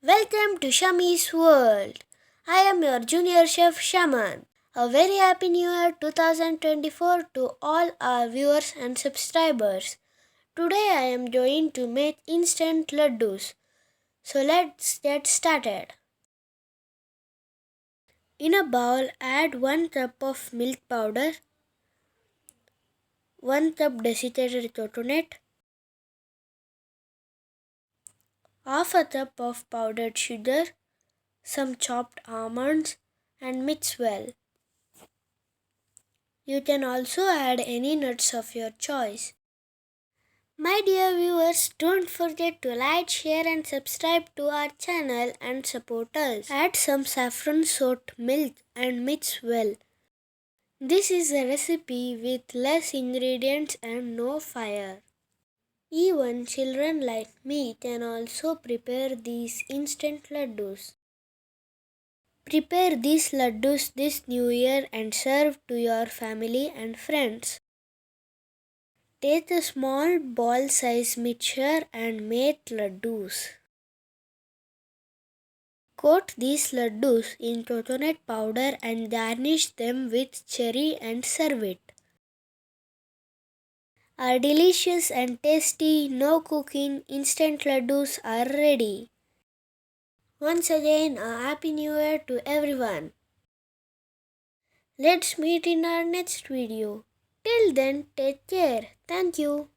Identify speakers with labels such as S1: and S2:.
S1: Welcome to Shami's World. I am your junior chef Shamanth. A very happy new year 2024 to all our viewers and subscribers. Today I am going to make instant laddoos. So let's get started. In a bowl, add 1 cup of milk powder, 1 cup desiccated coconut, half a cup of powdered sugar, some chopped almonds, and mix well. You can also add any nuts of your choice. My dear viewers, don't forget to like, share and subscribe to our channel and support us. Add some saffron soaked milk and mix well. This is a recipe with less ingredients and no fire. Even children like me can also prepare these instant laddoos. Prepare these laddoos this new year and serve to your family and friends. Take a small ball-sized mixture and make laddoos. Coat these laddoos in coconut powder and garnish them with cherry and serve it. Our delicious and tasty, no cooking instant laddoos are ready. Once again, a happy new year to everyone. Let's meet in our next video. Till then, take care. Thank you.